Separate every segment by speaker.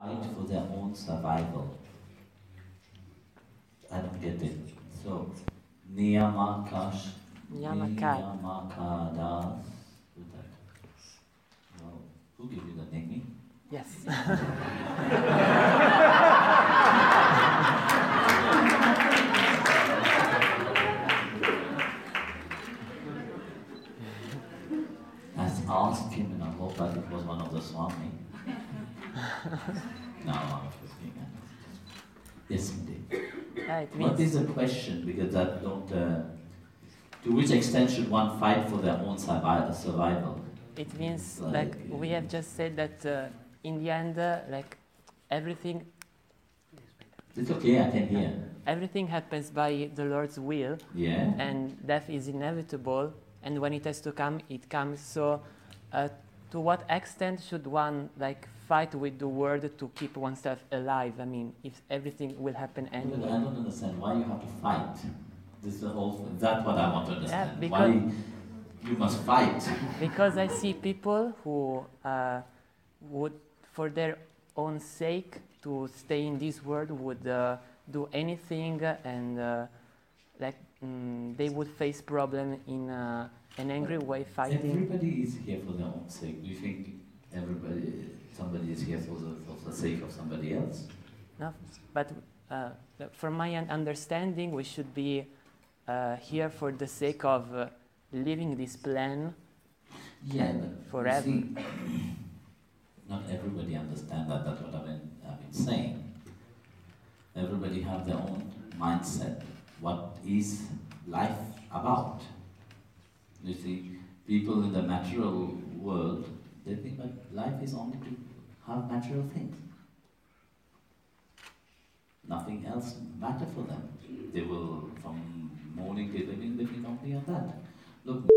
Speaker 1: fight for their own survival. I don't get it. So, Niyamakadas. Well, who gave you the name?
Speaker 2: Yes.
Speaker 1: Asked him, and I hope that it was one of the Swami. No, I'm just kidding. Yes, indeed. What is the question? Because that don't. To which extent should one fight for their own survival?
Speaker 2: It means, like we have just said, that in the end, like everything.
Speaker 1: It's okay, I can hear.
Speaker 2: Everything happens by the Lord's will.
Speaker 1: Yeah.
Speaker 2: And death is inevitable. And when it has to come, it comes. So, to what extent should one fight with the world to keep oneself alive? I mean, if everything will happen anyway.
Speaker 1: I don't understand why you have to fight. This is the whole thing. That's what I want to understand.
Speaker 2: Yeah,
Speaker 1: why you must fight?
Speaker 2: Because I see people who would, for their own sake, to stay in this world, would do anything, and they would face problem in an angry way, fighting.
Speaker 1: Everybody is here for their own sake. Do you think somebody is here for the sake of somebody else?
Speaker 2: No, but from my understanding, we should be here for the sake of living this plan forever.
Speaker 1: See, not everybody understands that. That's what I've been saying. Everybody have their own mindset. What is life about? You see, people in the material world, they think that life is only to have material things. Nothing else matter for them. They will, from morning till evening, they think only of that. Look,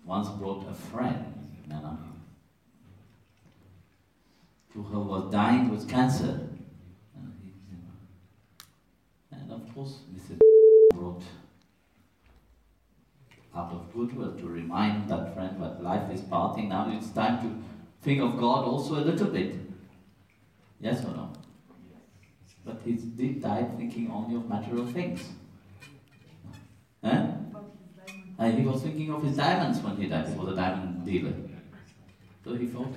Speaker 1: once brought a friend, who was dying with cancer. And of course, Mr. wrote out of goodwill to remind that friend that life is parting. Now it's time to think of God also a little bit. Yes or no? But he did die thinking only of material things. And he was thinking of his diamonds when he died. He was a diamond dealer. So he thought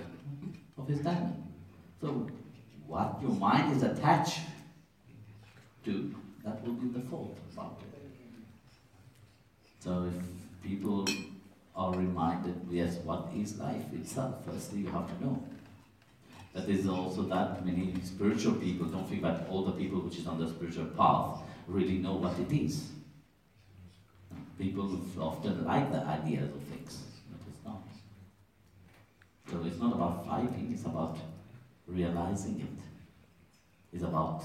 Speaker 1: of his diamond. So what your mind is attached to, that will be the thought about it. So if people are reminded, yes, what is life itself? Firstly, you have to know. That is also that many spiritual people don't think that all the people which is on the spiritual path really know what it is. People often like the ideas of things, but it's not. So it's not about fighting, it's about realizing it. It's about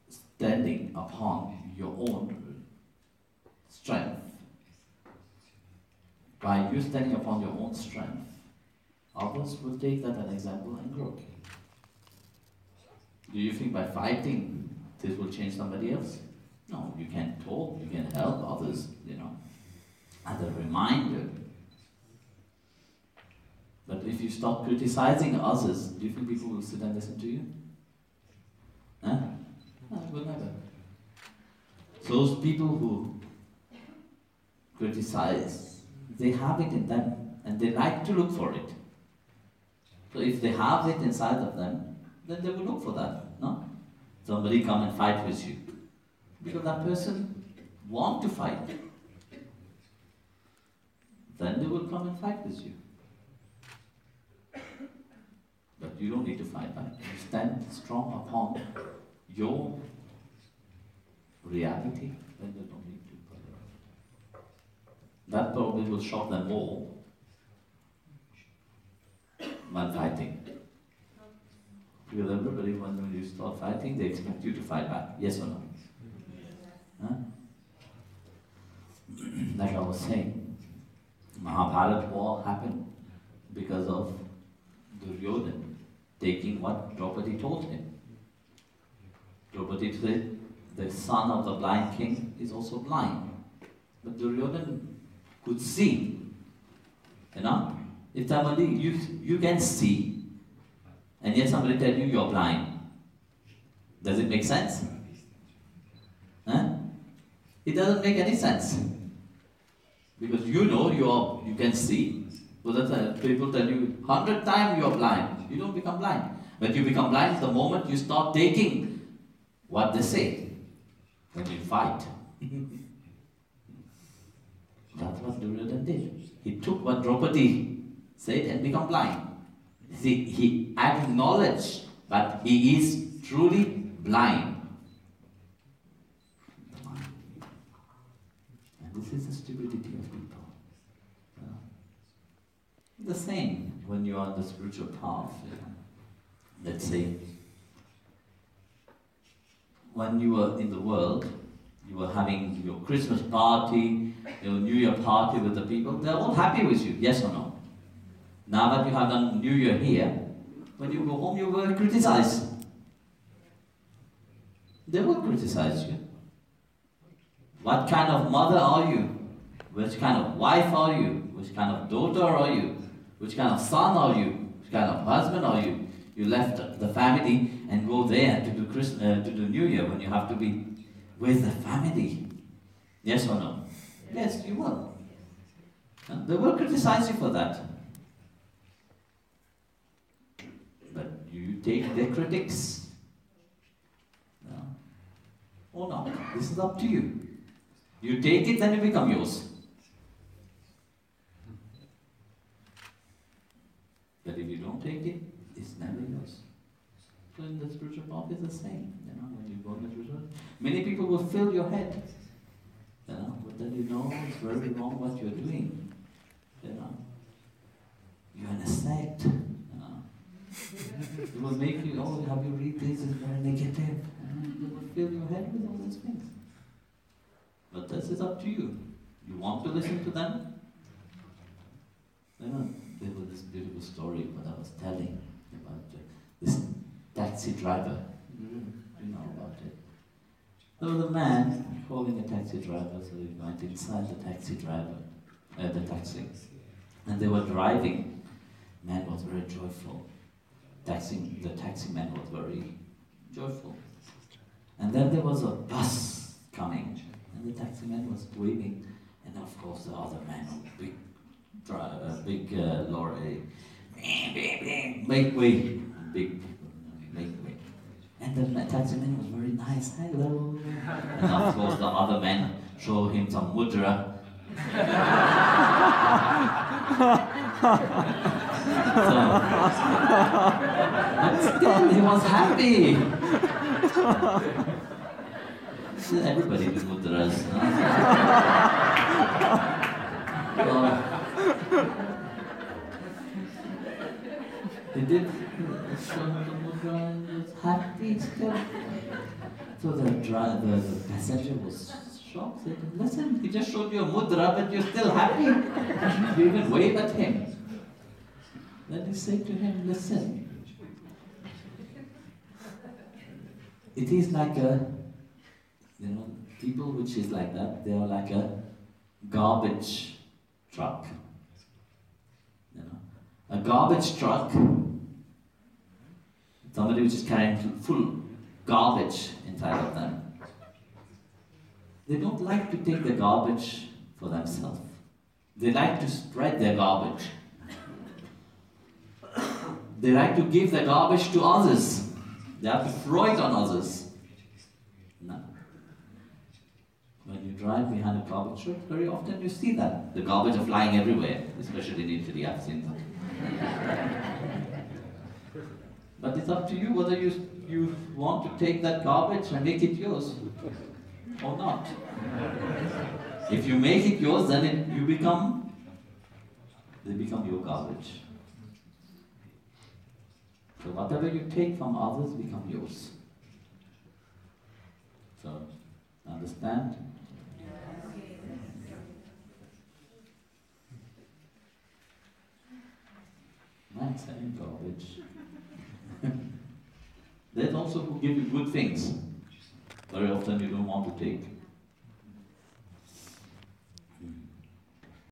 Speaker 1: standing upon your own strength. By you standing upon your own strength, others will take that as an example and grow. Do you think by fighting this will change somebody else? No, you can talk, you can help others, as a reminder. But if you stop criticizing others, do you think people will sit and listen to you? Huh? No, it will never. Those people who criticize, they have it in them, and they like to look for it. So if they have it inside of them, then they will look for that, no? Somebody come and fight with you. Because that person want to fight. Then they will come and fight with you. But you don't need to fight back. You stand strong upon your reality, then you don't need to. That probably will shock them all when fighting. Because everybody, when you start fighting, they expect you to fight back. Yes or no? Huh? Like I was saying, Mahabharata war happened because of Duryodhana taking what Draupadi told him. Draupadi said, the son of the blind king is also blind. But Duryodhana could see. If somebody, you can see, and yet somebody tell you you're blind. Does it make sense? Huh? It doesn't make any sense. Because you know you can see. But people tell you 100 times you're blind. You don't become blind. But you become blind the moment you start taking what they say. When you fight. That's what Gurudev did. He took what Draupadi said and become blind. See, he acknowledged that he is truly blind. And this is the stupidity of people. The same when you are on the spiritual path. Let's say, when you were in the world, you were having your Christmas party, your New Year party with the people, they're all happy with you, yes or no? Now that you have done New Year here, when you go home you will criticize. They will criticize you. What kind of mother are you? Which kind of wife are you? Which kind of daughter are you? Which kind of son are you? Which kind of husband are you? You left the family and go there to do to do New Year when you have to be with the family. Yes or no? Yes, you will. And they will criticize you for that. But you take their critics. No. Or not. This is up to you. You take it, then it becomes yours. But if you don't take it, it's never yours. So in the spiritual path it's the same. When you go in the spiritual path, many people will fill your head. But then you know it's very wrong what you're doing. You're in a sect. It will make you, have you read this? It's very negative. They will fill your head with all these things. But this is up to you. You want to listen to them? There was this beautiful story that I was telling about this taxi driver. You know about it. There was a man calling a taxi driver, so he went inside the taxi. And they were driving. Man was very joyful. The taxi man was very joyful. And then there was a bus coming, and the taxi man was waving, and of course the other man, big lorry, make way, make way. And the taxi man was very nice, hello. And of course the other man showed him some mudra. But still he was happy. Everybody did mudras. He did show him the mudra and he was happy still. So the passenger was shocked. Said, listen, he just showed you a mudra, but you're still happy. You even wave at him. Then he said to him, listen, it is like people which is like that, they are like a garbage truck. A garbage truck, somebody which is carrying full garbage inside of them. They don't like to take the garbage for themselves. They like to spread their garbage. They like to give the garbage to others. They have to throw it on others. No. When you drive behind a garbage truck, very often you see that. The garbage are flying everywhere, especially in Italy, I've seen that. But it's up to you whether you want to take that garbage and make it yours or not. If you make it yours, then they become your garbage. So whatever you take from others become yours. So, understand? Nice, garbage. There's also who give you good things. Very often you don't want to take.